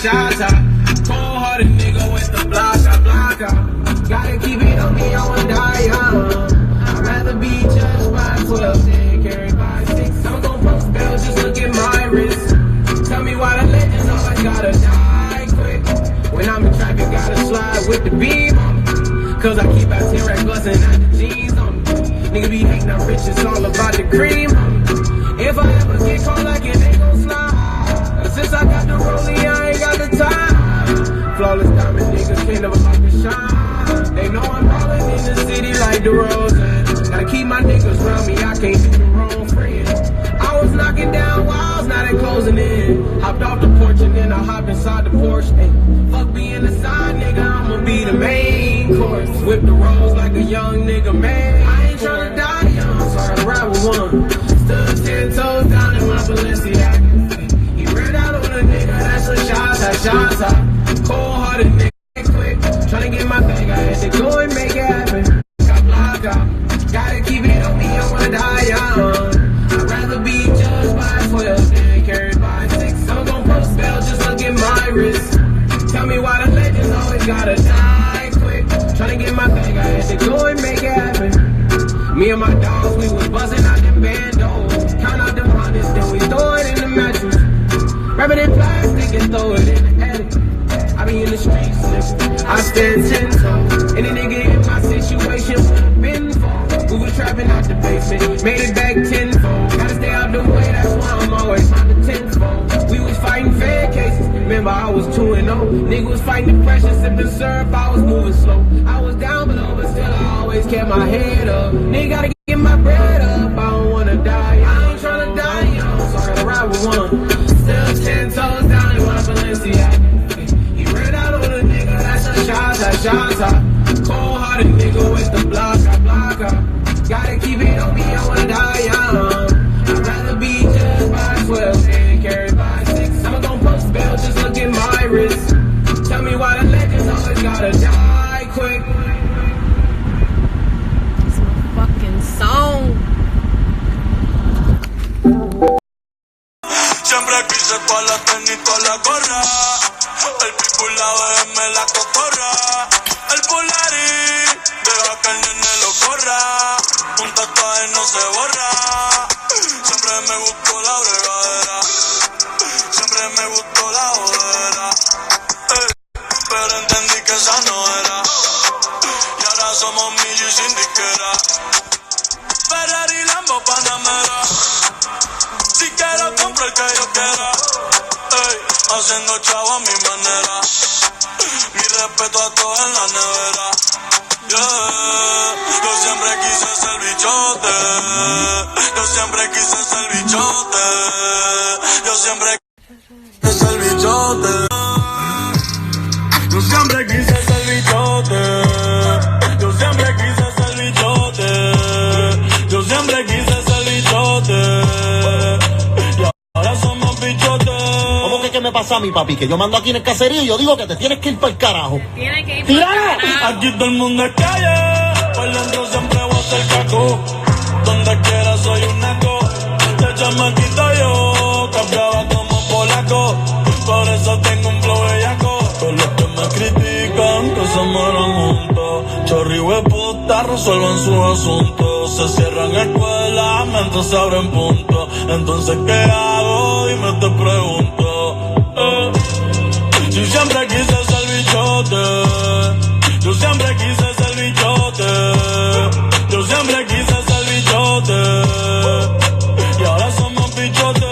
shots out. Cold-hearted nigga with the block out. Gotta keep it on me, I wanna die young. I'd rather be judged by 12 than carried by 6. I'm gon' post bells, just look at my wrist. Tell me why the legends always gotta die quick. When I'm in traffic, gotta slide with the beam on me. Cause I keep out 10 racks bustin' out the jeans on me. Nigga be hating, I'm rich, it's all about the cream on me. If I ever get caught like it, they gon' slide. Since I got the rollie, I ain't got the time. Flawless diamond niggas can't never like to shine. They know I'm ballin' in the city like the rose. Gotta keep my niggas around me, I can't do the wrong friend. I was knocking down walls, now they closing in. Hopped off the porch and then I hopped inside the Porsche. Ay, fuck being the side nigga, I'ma be the main course. Whip the rolls like a young nigga, man. I ain't tryna die young, so I ride with one. Stood 10 toes down in my Balenciaga. He ran out on a nigga, that's a shots out. Cold-hearted nigga, quick. Tryna get my bag, I had to go and make it happen. Got blocked out. Gotta keep it on me, I wanna die young. I'd rather be judged by 12 than carried by 6. I'm gon' post bail, just look at my wrist. Tell me why the legends always gotta die quick. Tryna get my bag, I had to go and make it happen. Me and my dogs, we was buzzing out them bandos. Count out them hundreds, then we throw it in the mattress. Wrap it in plastic and throw it in the attic. I be in the streets, nigga. I stand 10 toes. Any nigga in my situation would've been for. We was trapping out the basement, made it back tenfold. Gotta stay out the way, that's why I'm always on the tenfold. We was fighting fair cases, remember I was 2-0. Nigga was fighting depression, sipping syrup, I was moving slow. I was down below, but still I always kept my head up. Nigga gotta get my bread up, I don't wanna die. I ain't tryna die young, so I gotta ride with one. Still 10 toes down in my Balenciaga. He ran out on a nigga, that's a shots out. Cold-hearted nigga with the block out. Gotta keep it on me, I wanna die young. I'd rather be judged by 12 than carried by 6. I'm gon' post bail, just look at my wrist. Tell me why the legends always gotta die quick. It's my fucking song. Siempre quise toda la tenis, toda la gorra. El pico y la BM, la cocorra. El Polari, deja que el nene lo corra. Un tatuaje no se borra. Siempre me gustó la bregadera. Siempre me gustó la jodera. Pero entendí que esa no era. Y ahora somos millo y sin disquera. Ferrari, Lambo, Panamera. Si quiero compro el que yo quiera. Haciendo chavo a mi manera. Mi respeto a todos en la nevera. Yeah. Yo siempre quise ser bichote. Yo siempre quise ser bichote. Yo siempre quise ser bichote. Yo siempre quise ser bichote. Yo siempre quise ser bichote. Yo siempre quise ser bichote. ¿Qué me pasa a mi papi? Que yo mando aquí en el caserío y yo digo que te tienes que ir para el carajo. Tienes que ir para el carajo. Aquí todo el mundo es calle. Por dentro siempre voy a ser caco. Donde quiera soy un naco. De chamaquito yo cambiaba como polaco. Por eso tengo un flow bellaco. Todos los que me critican que se mueran juntos. Chorri y puta resuelven sus asuntos. Se cierran escuelas mientras se abren puntos. Entonces ¿qué hago? Dime te pregunto. Si siempre quise ser bichote. Yo siempre quise ser bichote. Yo siempre quise ser bichote. Y ahora somos bichotes.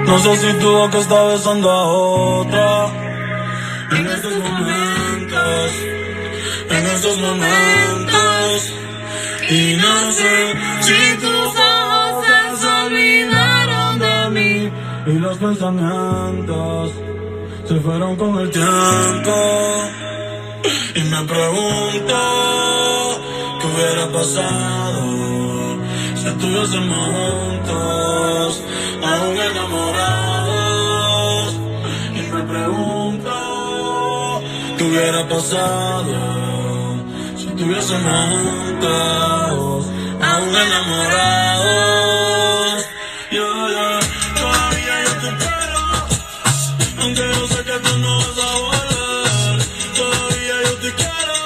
No sé si tu boca está besando a otra. En estos momentos Y no sé si tus ojos se olvidaron de mí y los pensamientos se fueron con el tiempo. Y me pregunto qué hubiera pasado si estuviésemos juntos, aún enamorados. Y me pregunto qué hubiera pasado si estuviésemos juntos, aún enamorados. Todavía yo te espero, aunque yo sé que tú no vas a volver. Todavía yo te quiero,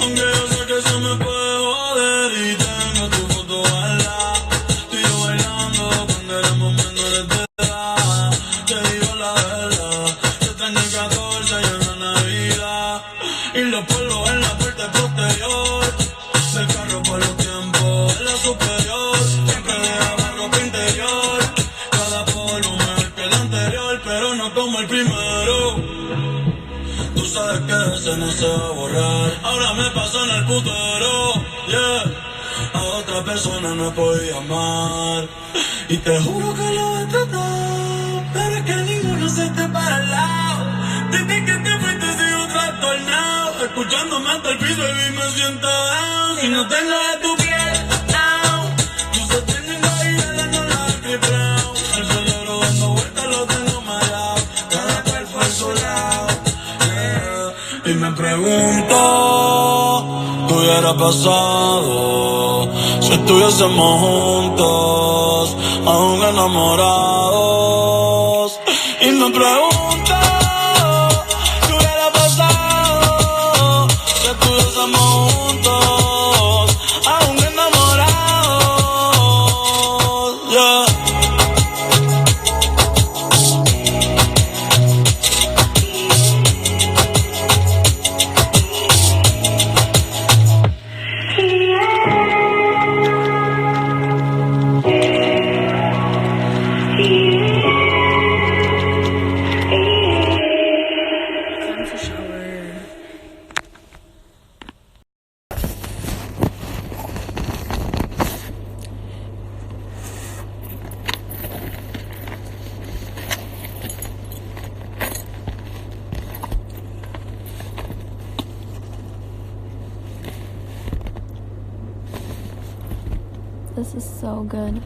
aunque yo sé que se me puede joder. Y tengo tu foto guardada, tú y yo bailando cuando éramos menores de edad. Te digo la verdad, te extraño el 14 y en la Navidad. Y los polvos en la parte posterior del carro por los tiempos en la superior. Siempre dejaba ropa interior, cada polvo mejor que el anterior, pero no como el primero. Tú sabes que ese no se va a borrar. Ahora me paso en el putero, yeah. A otra persona no podía amar y te juro que lo he tratado, pero es que ninguno se te para al lado. Desde que te fuiste sigo trastornado, escuchándome hasta el piso y me siento down. Si no tengo de tu piel, down. Tú se tienen ahí de la nola al tripeado. El cerebro dando vueltas lo tengo mareado, cada cual por su lado, yeah. Y me pregunto qué hubiera pasado si estuviésemos juntos, aún enamorados. Y me pregunto qué hubiera pasado si estuviésemos juntos, aún enamorados, yeah. Time to shower. This is so good.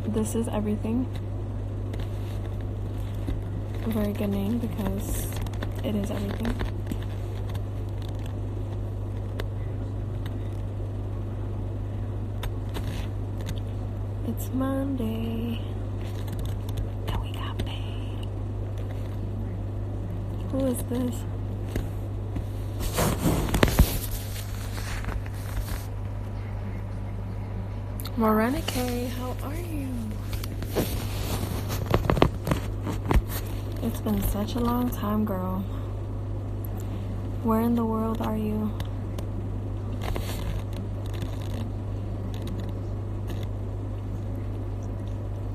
This is everything. A very good name because it is everything. It's Monday and we got paid. Who is this? Morena K, how are you? It's been such a long time, girl. Where in the world are you?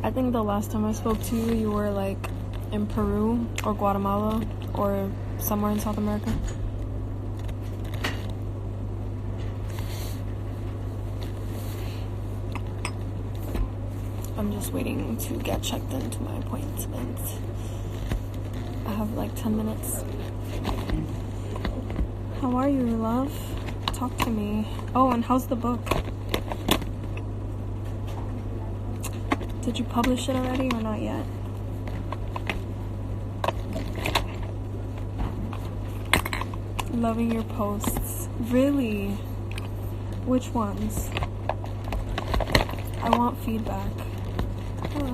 I think the last time I spoke to you, you were like in Peru or Guatemala or somewhere in South America. I'm just waiting to get checked into my appointment. I have like 10 minutes. How are you, love? Talk to me. Oh, and how's the book? Did you publish it already or not yet? Loving your posts. Really? Which ones? I want feedback. Oh.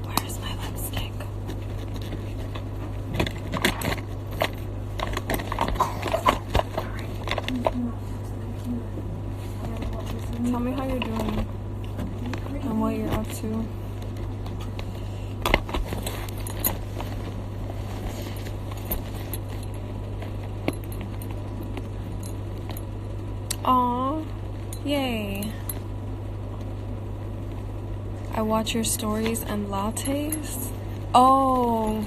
Where's my lipstick? Tell me how you're doing and what you're up to. Yay. I watch your stories and lattes. Oh.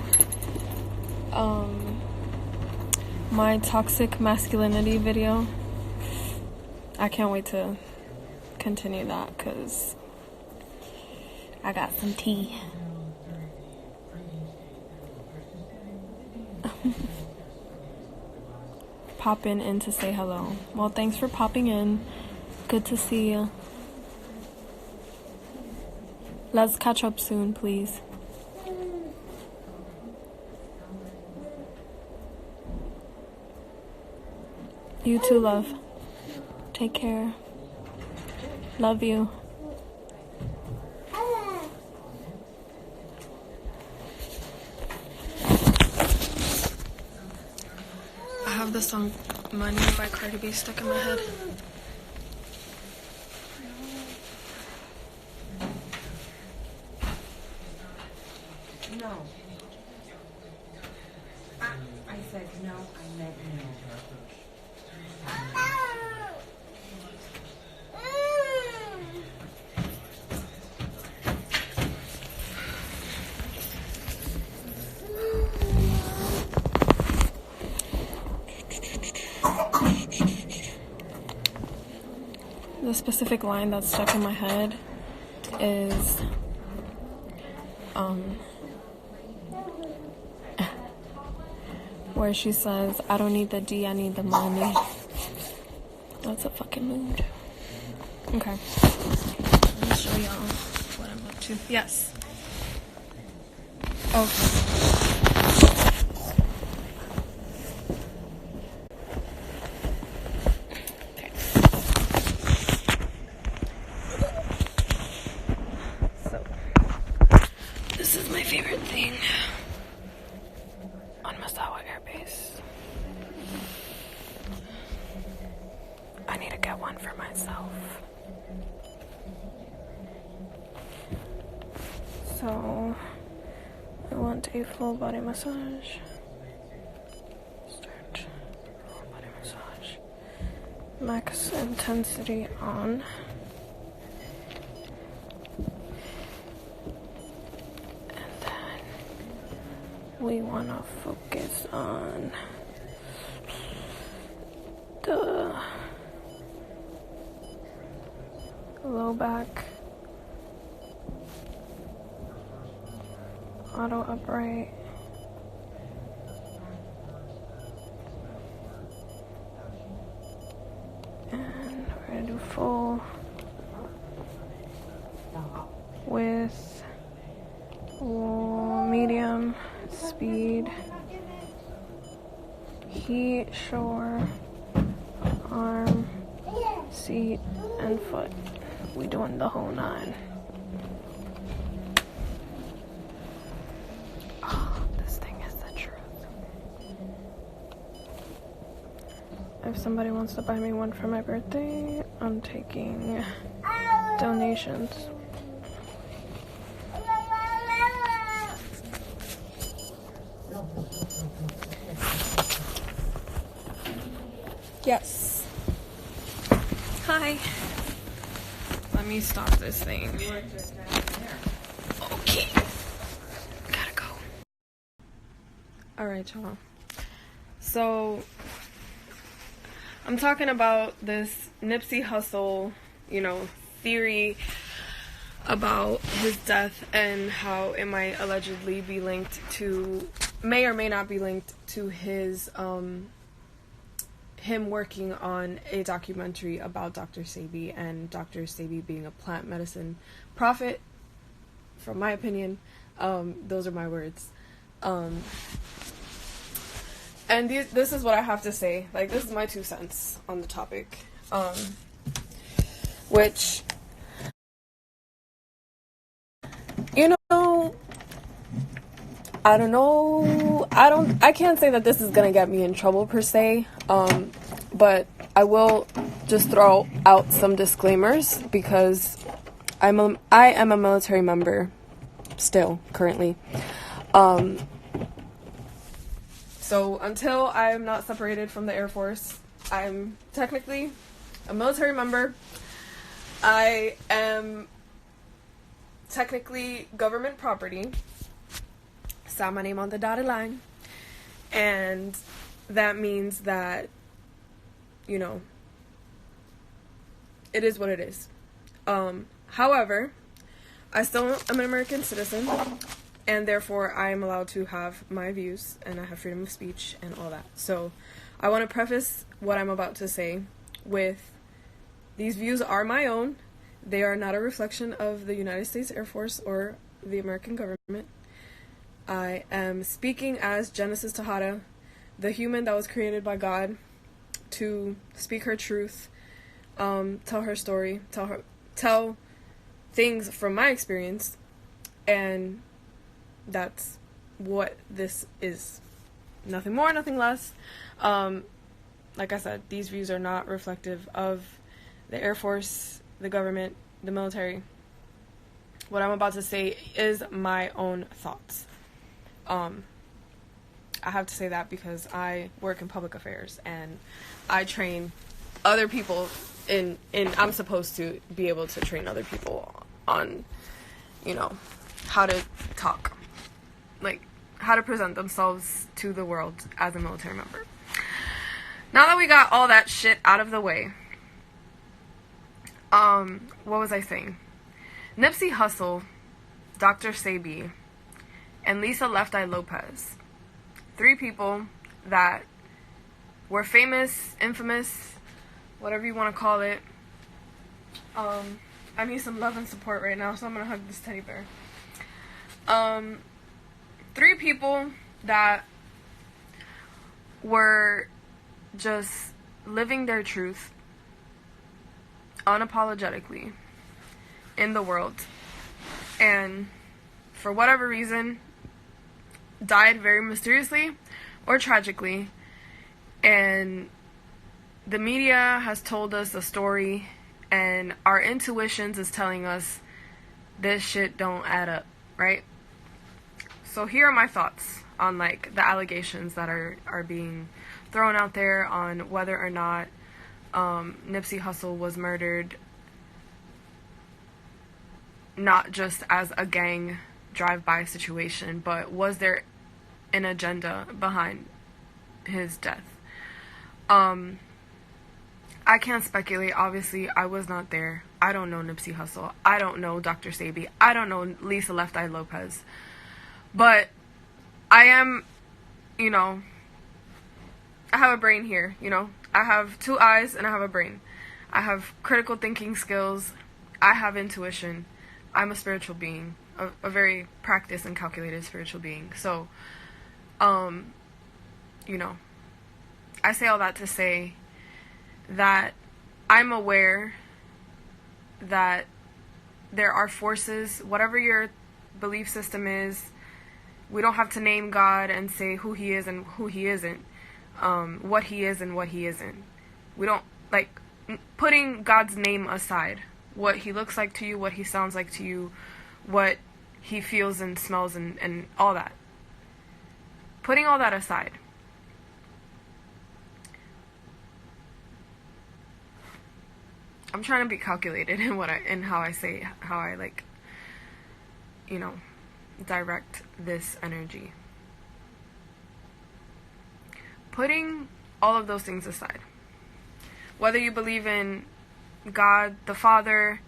My toxic masculinity video. I can't wait to continue that because I got some tea. Popping in to say hello. Well, thanks for popping in. Good to see you. Let's catch up soon, please. You too, love. Take care. Love you. I have the song Money by Cardi B stuck in my head. No. I said no, I meant no. The specific line that's stuck in my head is where she says, I don't need the D, I need the money. That's a fucking mood. Okay. Let me show y'all what I'm up to. Yes. Okay. This is my favorite thing on Misawa Air Base. I need to get one for myself. So, I want a full body massage. Start full body massage. Max intensity on. We want to focus on the low back, auto upright, and we're going to do full with medium speed, heat, shore, arm, seat, and foot. We doing the whole 9. Oh, this thing is the truth. If somebody wants to buy me one for my birthday, I'm taking donations. Yes. Hi. Let me stop this thing. Okay. Gotta go. Alright, y'all. So, I'm talking about this Nipsey Hussle, theory about his death and how it might allegedly be linked to, may or may not be linked to his, him working on a documentary about Dr. Sebi, and Dr. Sebi being a plant medicine prophet, from my opinion. Those are my words. And this is what I have to say. Like, this is my 2 cents on the topic. Which, I don't know. I can't say that this is gonna get me in trouble per se. But I will just throw out some disclaimers because I am a military member still currently. So until I'm not separated from the Air Force, I'm technically a military member. I am technically government property. Saw my name on the dotted line. And that means that, you know, it is what it is. However, I still am an American citizen, and therefore I am allowed to have my views, and I have freedom of speech and all that. So I want to preface what I'm about to say with, these views are my own. They are not a reflection of the United States Air Force or the American government. I am speaking as Genesis Tejada, the human that was created by God to speak her truth, tell her story, tell things from my experience, and that's what this is. Nothing more, nothing less. Like I said, these views are not reflective of the Air Force, the government, the military. What I'm about to say is my own thoughts. I have to say that because I work in public affairs and I train other people in I'm supposed to be able to train other people on, you know, how to talk, like how to present themselves to the world as a military member. Now that we got all that shit out of the way, what was I saying? Nipsey Hussle, Dr. Sebi, and Lisa Left Eye Lopez. 3 people that were famous, infamous, whatever you want to call it. I need some love and support right now, so I'm gonna hug this teddy bear. 3 people that were just living their truth unapologetically in the world, and for whatever reason died very mysteriously or tragically, and the media has told us a story and our intuitions is telling us this shit don't add up, right? So here are my thoughts on like the allegations that are being thrown out there on whether or not Nipsey Hussle was murdered not just as a gang drive-by situation, but was there an agenda behind his death? I can't speculate. Obviously, I was not there. I don't know Nipsey Hussle. I don't know Dr. Sebi. I don't know Lisa Left Eye Lopez. But I am, you know, I have a brain here, you know. I have 2 eyes and I have a brain. I have critical thinking skills. I have intuition. I'm a spiritual being, a very practiced and calculated spiritual being. So, you know, I say all that to say that I'm aware that there are forces, whatever your belief system is, we don't have to name God and say who he is and who he isn't, what he is and what he isn't. We don't, like, putting God's name aside, what he looks like to you, what he sounds like to you, what he feels and smells and all that. Putting all that aside, I'm trying to be calculated in how I like, you know, direct this energy. Putting all of those things aside, whether you believe in God the Father,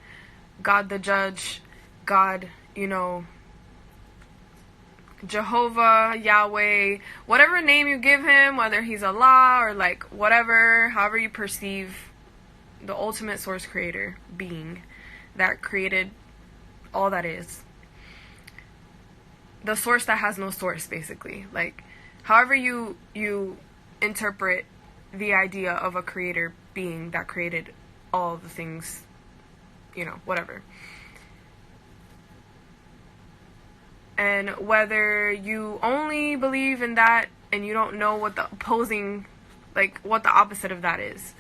God the Judge, God, you know, Jehovah, Yahweh, whatever name you give him, whether he's Allah or like whatever, however you perceive the ultimate source creator being that created all that is, the source that has no source, basically, like however you interpret the idea of a creator being that created all the things, you know, whatever. And whether you only believe in that and you don't know what the opposing, like what the opposite of that is.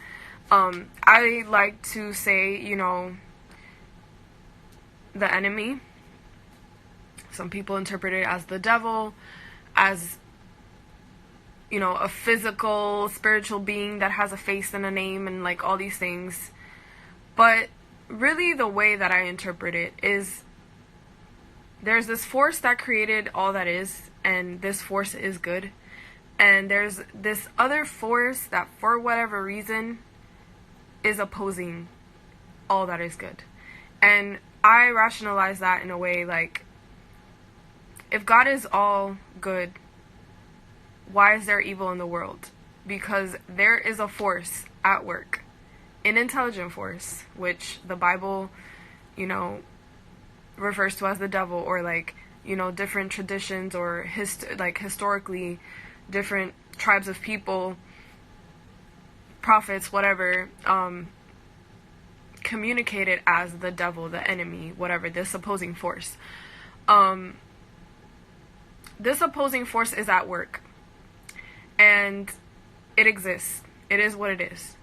I like to say, you know, the enemy. Some people interpret it as the devil, as, you know, a physical, spiritual being that has a face and a name and like all these things. But really the way that I interpret it is there's this force that created all that is, and this force is good. And there's this other force that, for whatever reason, is opposing all that is good. And I rationalize that in a way like, if God is all good, why is there evil in the world? Because there is a force at work, an intelligent force, which the Bible, refers to as the devil, or like, different traditions or historically different tribes of people, prophets, whatever, communicate it as the devil, the enemy, whatever, this opposing force. This opposing force is at work, and it exists. It is what it is.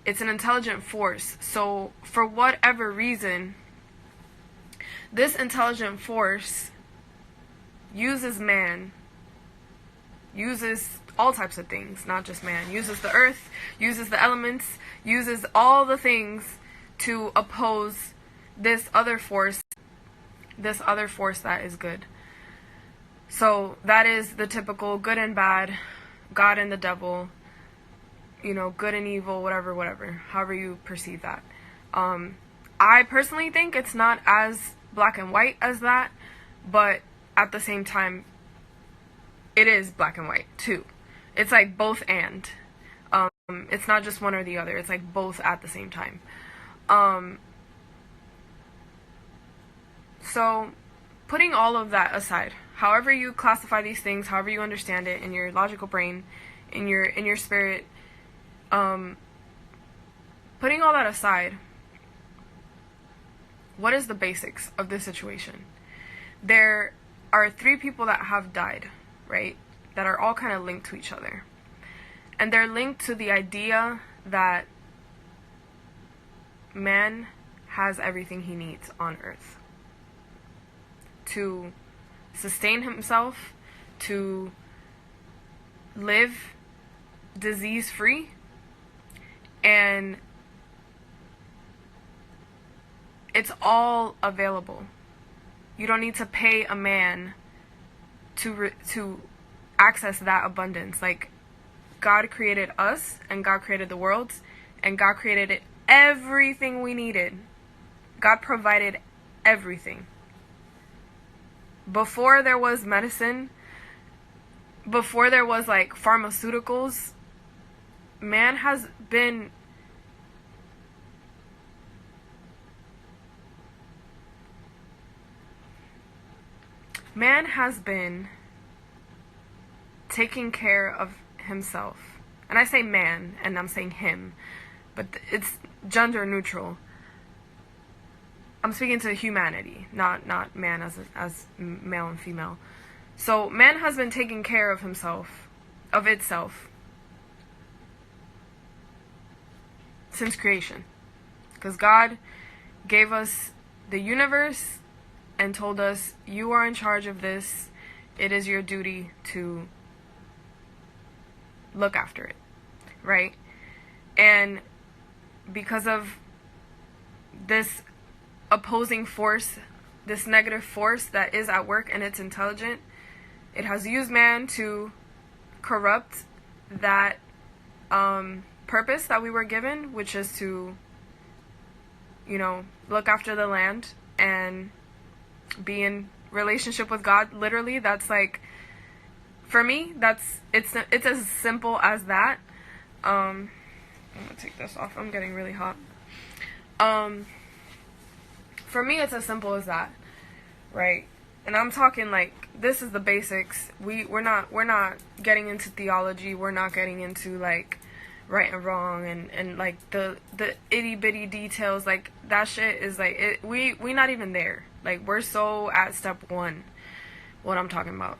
It's an intelligent force. So for whatever reason, this intelligent force uses man, uses all types of things, not just man, uses the earth, uses the elements, uses all the things to oppose this other force that is good. So that is the typical good and bad, God and the devil, good and evil, whatever, however you perceive that. I personally think it's not as black and white as that, but at the same time, it is black and white too. It's like both and. It's not just one or the other. It's like both at the same time. So putting all of that aside, however you classify these things, however you understand it in your logical brain, in your spirit, putting all that aside, what is the basics of this situation? There are 3 people that have died, right? That are all kind of linked to each other. And they're linked to the idea that man has everything he needs on earth to sustain himself, to live disease-free, and it's all available. You don't need to pay a man to access that abundance. Like, God created us, and God created the world, and God created everything we needed. God provided everything. Before there was medicine, before there was like pharmaceuticals, man has been taking care of himself. And I say man, and I'm saying him, but it's gender neutral. I'm speaking to humanity, not man as male and female. So man has been taking care of himself, of itself, since creation. Because God gave us the universe and told us, you are in charge of this. It is your duty to look after it, right? And because of this opposing force, this negative force that is at work and it's intelligent, it has used man to corrupt that purpose that we were given, which is to, look after the land and be in relationship with God. Literally, that's like, for me, it's as simple as that. I'm gonna take this off. I'm getting really hot. For me, it's as simple as that, right? And I'm talking like, this is the basics. We're not getting into theology. We're not getting into like right and wrong and like the itty bitty details. Like, that shit is like, we not even there. Like, we're so at step 1, what I'm talking about.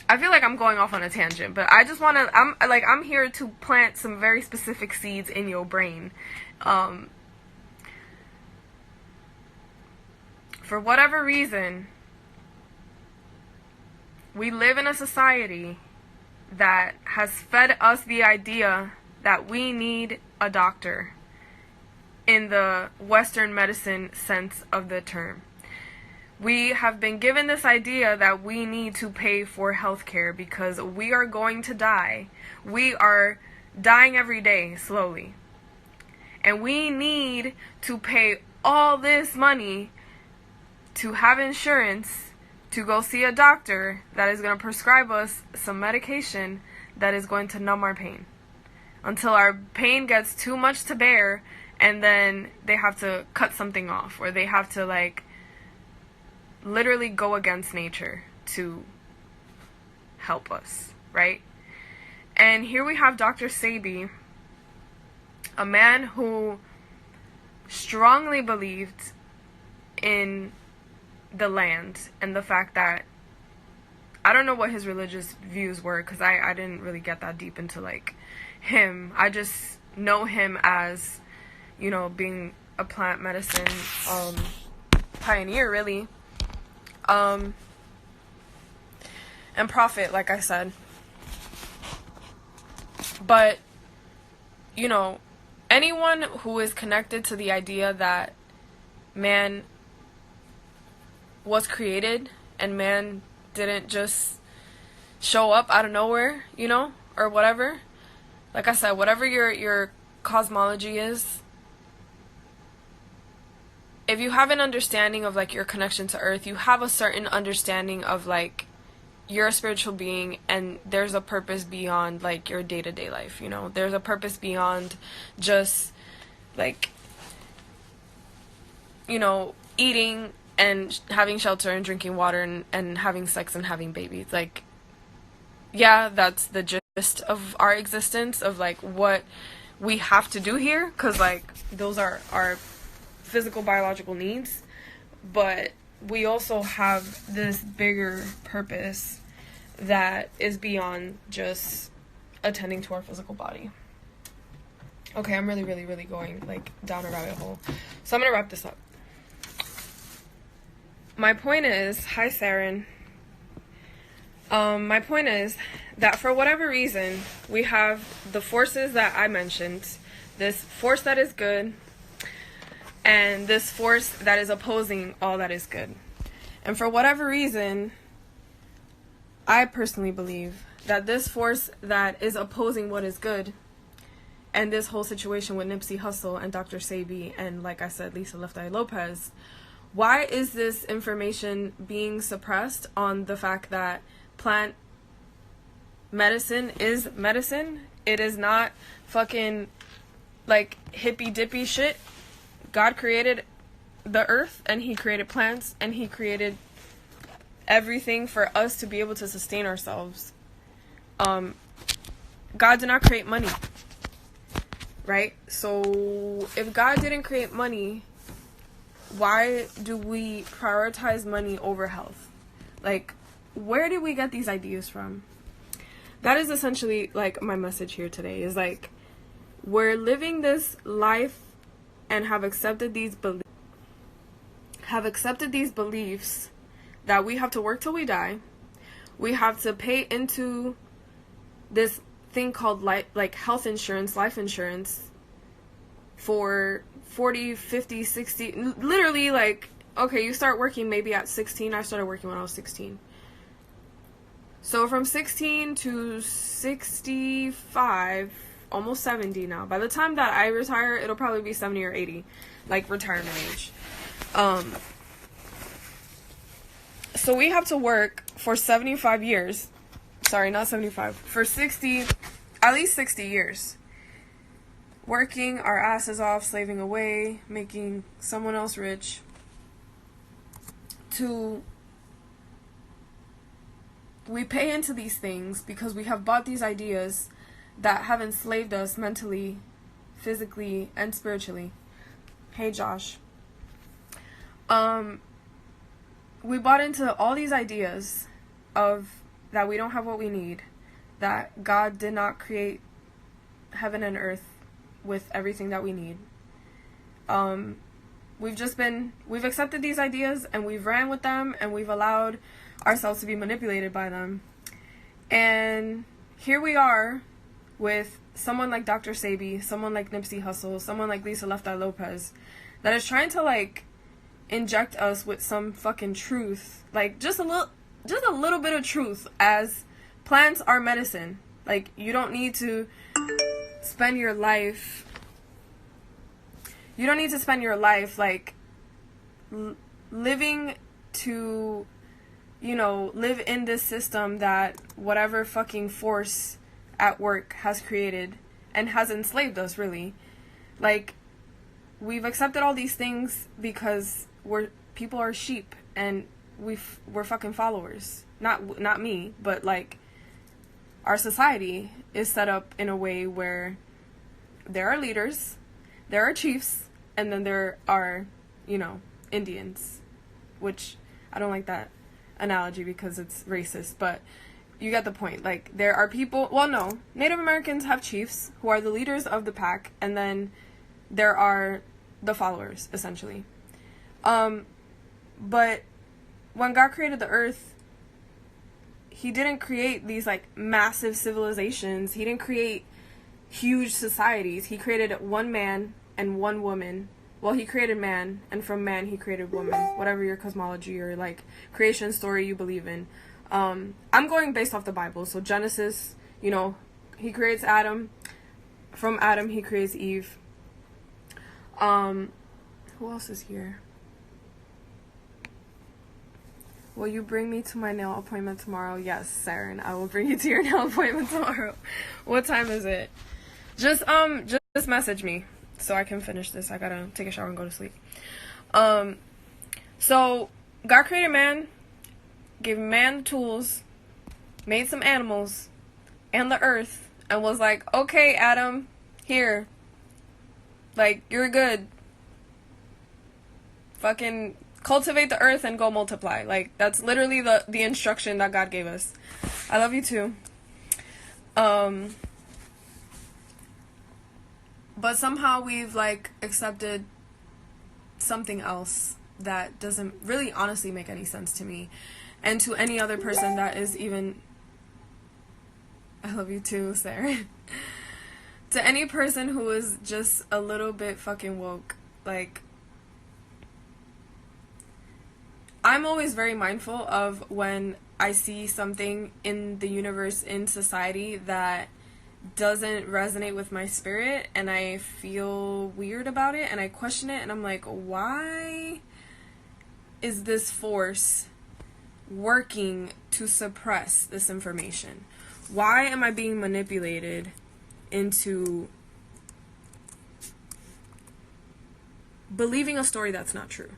I feel like I'm going off on a tangent, but I just want to, I'm here to plant some very specific seeds in your brain. For whatever reason, we live in a society that has fed us the idea that we need a doctor. in the Western medicine sense of the term. We have been given this idea that we need to pay for healthcare because we are going to die. We are dying every day, slowly. And we need to pay all this money to have insurance to go see a doctor that is going to prescribe us some medication that is going to numb our pain until our pain gets too much to bear, and then they have to cut something off, or they have to like literally go against nature to help us, right? And here we have Dr. Sebi, a man who strongly believed in the land and the fact that, I don't know what his religious views were because I didn't really get that deep into like him. I just know him as, you know, being a plant medicine pioneer, really, and prophet, like I said. But, you know, anyone who is connected to the idea that man was created and man didn't just show up out of nowhere, you know, or whatever. Like I said, whatever your cosmology is, if you have an understanding of like your connection to earth, you have a certain understanding of like you're a spiritual being and there's a purpose beyond like your day-to-day life, you know. There's a purpose beyond just like, you know, eating and having shelter and drinking water and having sex and having babies. Like, yeah, that's the gist of our existence, of like what we have to do here, because like those are our physical biological needs, but we also have this bigger purpose that is beyond just attending to our physical body. Okay, I'm really going like down a rabbit hole, so I'm gonna wrap this up. My point is, hi Saren. My point is that for whatever reason, we have the forces that I mentioned, this force that is good, and this force that is opposing all that is good. And for whatever reason, I personally believe that this force that is opposing what is good, and this whole situation with Nipsey Hussle and Dr. Sebi and, like I said, Lisa Left Eye Lopez, why is this information being suppressed on the fact that plant medicine is medicine? It is not fucking like hippy dippy shit. God created the earth and he created plants and he created everything for us to be able to sustain ourselves. God did not create money, right? So if God didn't create money, why do we prioritize money over health? Like, where did we get these ideas from? That is essentially like my message here today, is like, we're living this life and have accepted these beliefs that we have to work till we die. We have to pay into this thing called like health insurance, life insurance, for 40, 50, 60, literally like, okay, you start working maybe at 16. I started working when I was 16. So from 16 to 65, almost 70 now. By the time that I retire, it'll probably be 70 or 80, like retirement age. So we have to work for 75 years. Sorry, not 75. For 60, at least 60 years. Working our asses off, slaving away, making someone else rich, we pay into these things because we have bought these ideas that have enslaved us mentally, physically, and spiritually. Hey, Josh. We bought into all these ideas of that we don't have what we need, that God did not create heaven and earth with everything that we need. We've accepted these ideas and we've ran with them and we've allowed ourselves to be manipulated by them. And here we are with someone like Dr. Sebi, someone like Nipsey Hussle, someone like Lisa Left Eye Lopez, that is trying to like inject us with some fucking truth, like just a little bit of truth, as plants are medicine. Like, you don't need to spend your life like living to, live in this system that whatever fucking force at work has created and has enslaved us, really. Like, we've accepted all these things because people are sheep, and we're fucking followers. Not me, but like, our society is set up in a way where there are leaders, there are chiefs, and then there are, Indians, which I don't like that analogy because it's racist, but you get the point. Like, there are people, well, no, Native Americans have chiefs who are the leaders of the pack, and then there are the followers, essentially. But when God created the earth, he didn't create these like massive civilizations. He didn't create huge societies. He created one man and one woman. Well, he created man, and from man he created woman. Whatever your cosmology or like creation story you believe in. I'm going based off the Bible. So Genesis, he creates Adam. From Adam he creates Eve. Who else is here? Will you bring me to my nail appointment tomorrow? Yes, Saren, I will bring you to your nail appointment tomorrow. What time is it? Just message me so I can finish this. I gotta take a shower and go to sleep. So God created man, gave man the tools, made some animals and the earth, and was like, okay, Adam, here. Like, you're good. Fucking cultivate the earth and go multiply. Like, that's literally the instruction that God gave us. I love you too. But somehow we've like accepted something else that doesn't really honestly make any sense to me, and to any other person that is even, I love you too, Sarah. To any person who is just a little bit fucking woke, like, I'm always very mindful of when I see something in the universe, in society, that doesn't resonate with my spirit, and I feel weird about it, and I question it, and I'm like, why is this force working to suppress this information? Why am I being manipulated into believing a story that's not true?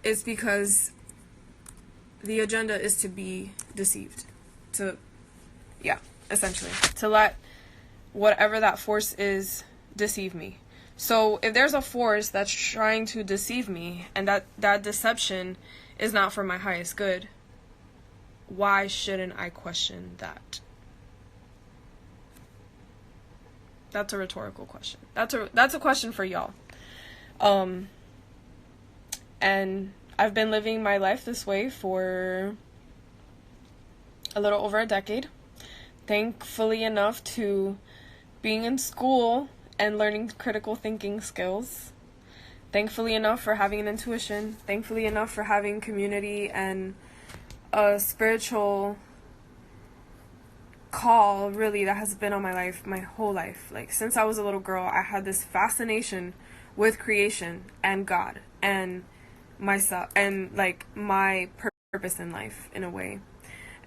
It's because the agenda is to be deceived. Essentially. To let whatever that force is deceive me. So if there's a force that's trying to deceive me, and that deception is not for my highest good, why shouldn't I question that? That's a rhetorical question. That's a question for y'all. And I've been living my life this way for a little over a decade. Thankfully enough to being in school and learning critical thinking skills. Thankfully enough for having an intuition. Thankfully enough for having community and a spiritual call, really, that has been on my life my whole life. Like, since I was a little girl, I had this fascination with creation and God and myself and like my purpose in life, in a way.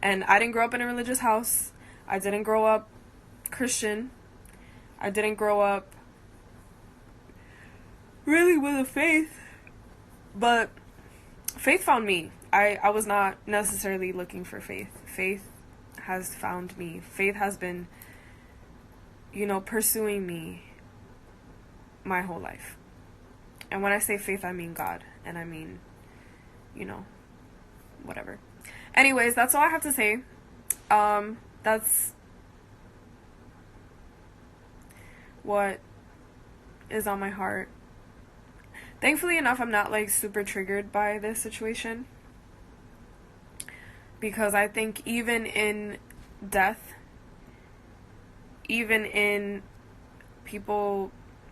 And I didn't grow up in a religious house. I didn't grow up Christian. I didn't grow up really with a faith. But faith found me. I was not necessarily looking for faith. Faith has found me. Faith has been, pursuing me my whole life. And when I say faith, I mean God. And I mean, whatever. Anyways, that's all I have to say. That's what is on my heart. Thankfully enough, I'm not like super triggered by this situation, because I think even in death, even in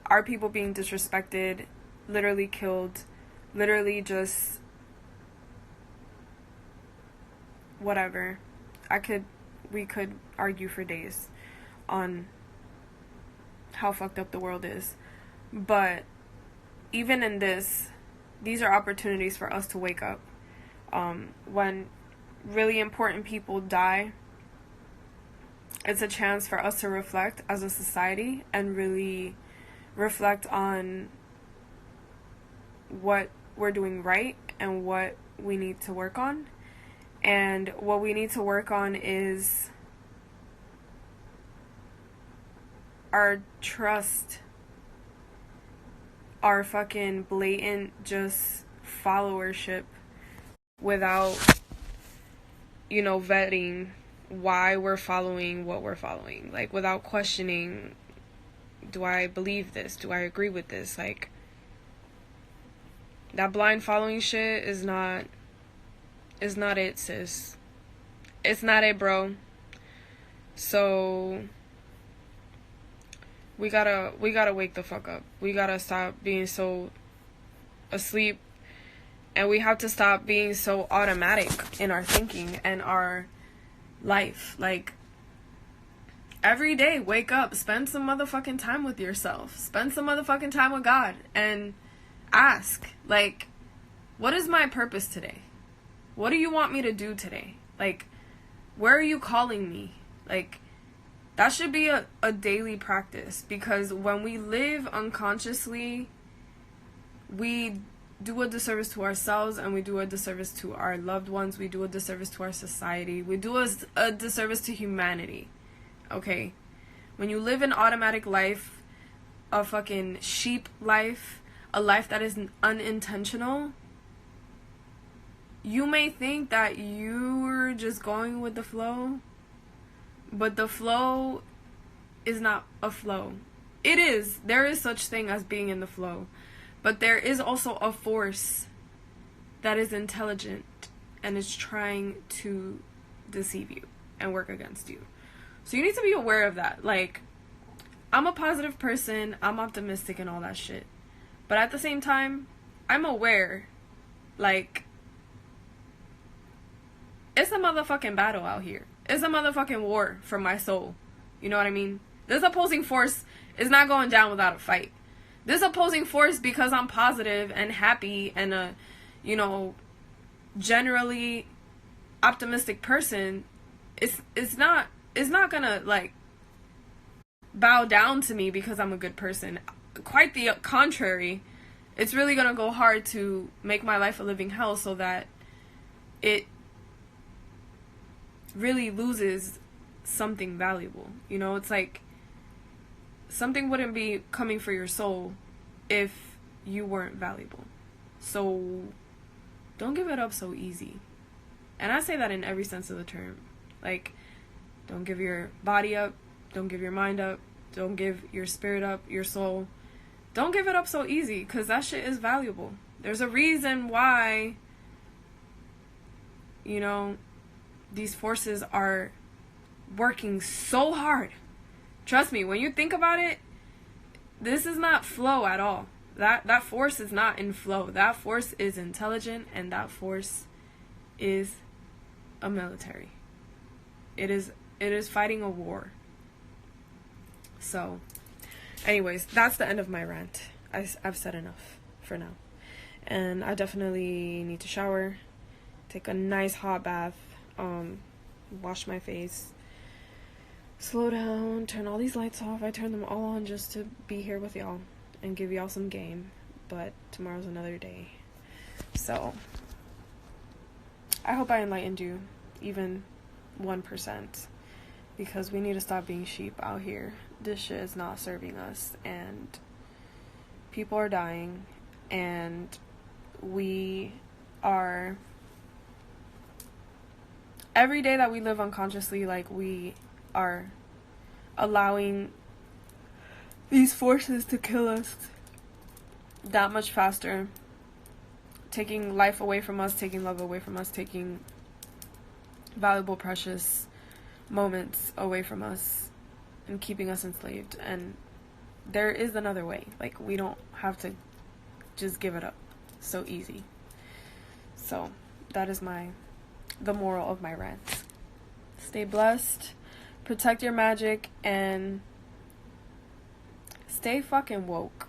our people being disrespected, literally killed, literally just whatever. We could argue for days on how fucked up the world is. But even in these are opportunities for us to wake up. When really important people die, it's a chance for us to reflect as a society and really reflect on what we're doing right and what we need to work on. And what we need to work on is our trust, our fucking blatant just followership without, vetting why we're following what we're following. Like, without questioning, do I believe this? Do I agree with this? Like, that blind following shit is not it, sis. It's not it, bro. So we gotta wake the fuck up. We gotta stop being so asleep, and we have to stop being so automatic in our thinking and our life. Like, every day, wake up, spend some motherfucking time with yourself, spend some motherfucking time with God, and ask, like, what is my purpose today? What do you want me to do today? Like, where are you calling me? Like, that should be a daily practice, because when we live unconsciously, we do a disservice to ourselves, and we do a disservice to our loved ones. We do a disservice to our society. We do a disservice to humanity. Okay? When you live an automatic life, a fucking sheep life, a life that is unintentional, you may think that you're just going with the flow, but the flow is not a flow. It is. There is such thing as being in the flow. But there is also a force that is intelligent and is trying to deceive you and work against you. So you need to be aware of that. Like, I'm a positive person, I'm optimistic and all that shit. But at the same time, I'm aware, like, it's a motherfucking battle out here. It's a motherfucking war for my soul. You know what I mean? This opposing force is not going down without a fight. This opposing force, because I'm positive and happy and a, generally optimistic person, it's not gonna, like, bow down to me because I'm a good person. Quite the contrary. It's really gonna go hard to make my life a living hell so that it really loses something valuable. It's like something wouldn't be coming for your soul if you weren't valuable. So don't give it up so easy. And I say that in every sense of the term. Like, don't give your body up, don't give your mind up, don't give your spirit up, your soul. Don't give it up so easy, because that shit is valuable. There's a reason why, these forces are working so hard. Trust me, when you think about it, this is not flow at all. That force is not in flow. That force is intelligent, and that force is a military. It is fighting a war. So, anyways, that's the end of my rant. I've said enough for now. And I definitely need to shower, take a nice hot bath, wash my face, slow down, turn all these lights off. I turn them all on just to be here with y'all and give y'all some game. But tomorrow's another day. So, I hope I enlightened you, even 1%. Because we need to stop being sheep out here. This shit is not serving us, and people are dying, and we are, every day that we live unconsciously, like, we are allowing these forces to kill us that much faster, taking life away from us, taking love away from us, taking valuable, precious moments away from us and keeping us enslaved. And there is another way. Like, we don't have to just give it up so easy. So that is the moral of my rant. Stay blessed, protect your magic, and stay fucking woke.